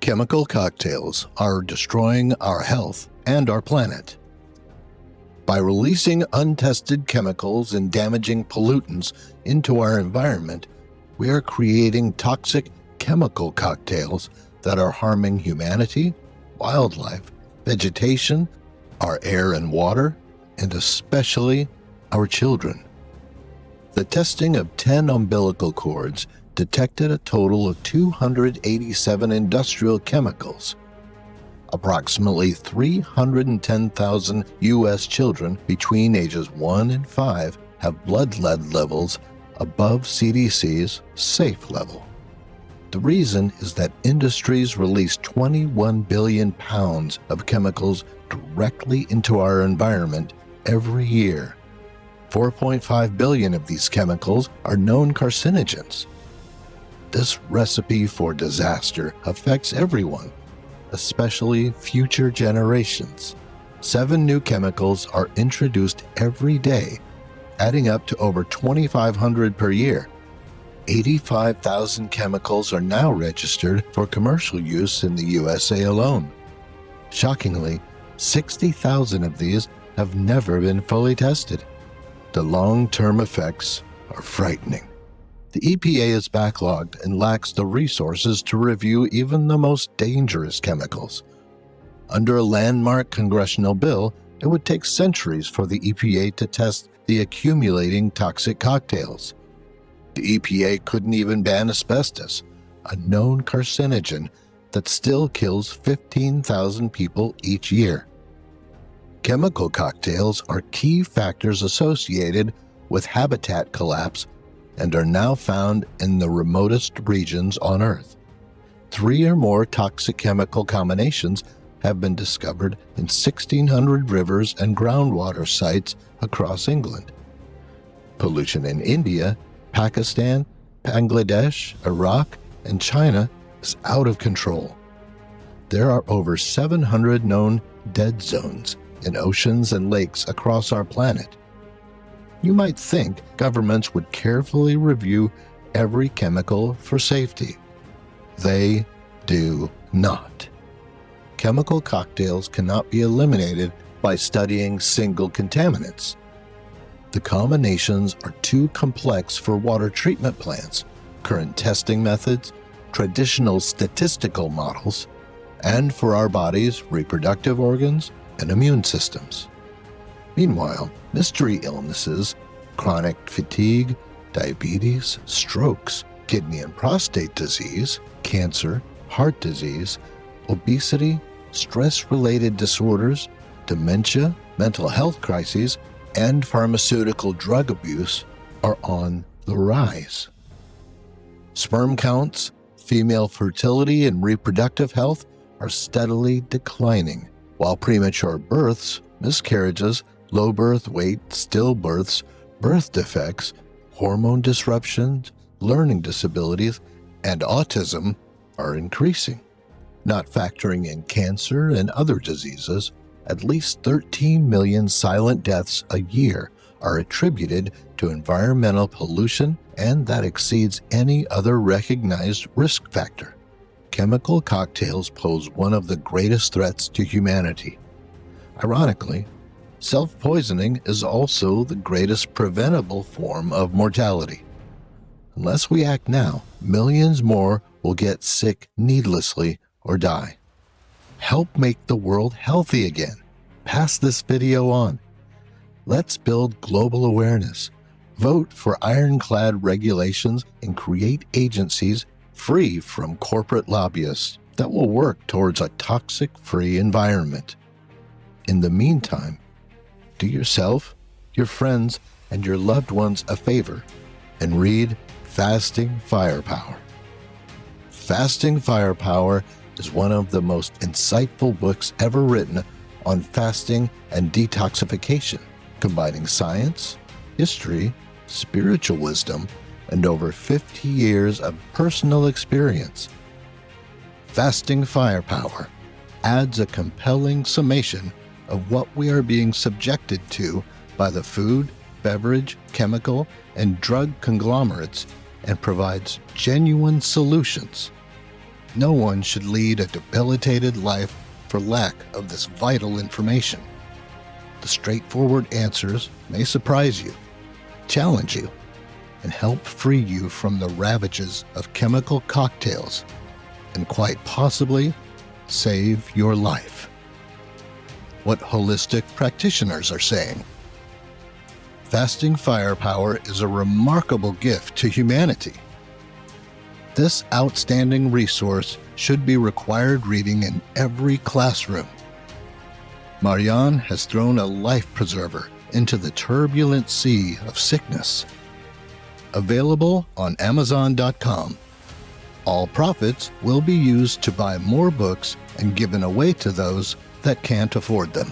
Chemical cocktails are destroying our health and our planet. By releasing untested chemicals and damaging pollutants into our environment, we are creating toxic chemical cocktails that are harming humanity, wildlife, vegetation, our air and water, and especially our children. The testing of 10 umbilical cords detected a total of 287 industrial chemicals. Approximately 310,000 U.S. children between ages 1 and 5 have blood lead levels above CDC's safe level. The reason is that industries release 21 billion pounds of chemicals directly into our environment every year. 4.5 billion of these chemicals are known carcinogens. This recipe for disaster affects everyone, especially future generations. 7 new chemicals are introduced every day, adding up to over 2,500 per year. 85,000 chemicals are now registered for commercial use in the USA alone. Shockingly, 60,000 of these have never been fully tested. The long-term effects are frightening. The EPA is backlogged and lacks the resources to review even the most dangerous chemicals. Under a landmark congressional bill, it would take centuries for the EPA to test the accumulating toxic cocktails. The EPA couldn't even ban asbestos, a known carcinogen that still kills 15,000 people each year. Chemical cocktails are key factors associated with habitat collapse and are now found in the remotest regions on Earth. 3 or more toxic chemical combinations have been discovered in 1,600 rivers and groundwater sites across England. Pollution in India, Pakistan, Bangladesh, Iraq, and China is out of control. There are over 700 known dead zones in oceans and lakes across our planet. You might think governments would carefully review every chemical for safety. They do not. Chemical cocktails cannot be eliminated by studying single contaminants. The combinations are too complex for water treatment plants, current testing methods, traditional statistical models, and for our body's reproductive organs and immune systems. Meanwhile, mystery illnesses, chronic fatigue, diabetes, strokes, kidney and prostate disease, cancer, heart disease, obesity, stress-related disorders, dementia, mental health crises, and pharmaceutical drug abuse are on the rise. Sperm counts, female fertility, and reproductive health are steadily declining, while premature births, miscarriages, low birth weight, stillbirths, birth defects, hormone disruptions, learning disabilities, and autism are increasing. Not factoring in cancer and other diseases, at least 13 million silent deaths a year are attributed to environmental pollution, and that exceeds any other recognized risk factor. Chemical cocktails pose one of the greatest threats to humanity. Ironically, self-poisoning is also the greatest preventable form of mortality. Unless we act now, millions more will get sick needlessly or die. Help make the world healthy again. Pass this video on. Let's build global awareness, vote for ironclad regulations, and create agencies free from corporate lobbyists that will work towards a toxic-free environment. In the meantime, do yourself, your friends, and your loved ones a favor and read Fasting Firepower. Fasting Firepower is one of the most insightful books ever written on fasting and detoxification, combining science, history, spiritual wisdom, and over 50 years of personal experience. Fasting Firepower adds a compelling summation of what we are being subjected to by the food, beverage, chemical, and drug conglomerates and provides genuine solutions. No one should lead a debilitated life for lack of this vital information. The straightforward answers may surprise you, challenge you, and help free you from the ravages of chemical cocktails, and quite possibly save your life. What holistic practitioners are saying. Fasting firepower is a remarkable gift to humanity. This outstanding resource should be required reading in every classroom. Marjan has thrown a life preserver into the turbulent sea of sickness. Available on Amazon.com. All profits will be used to buy more books and given away to those that can't afford them.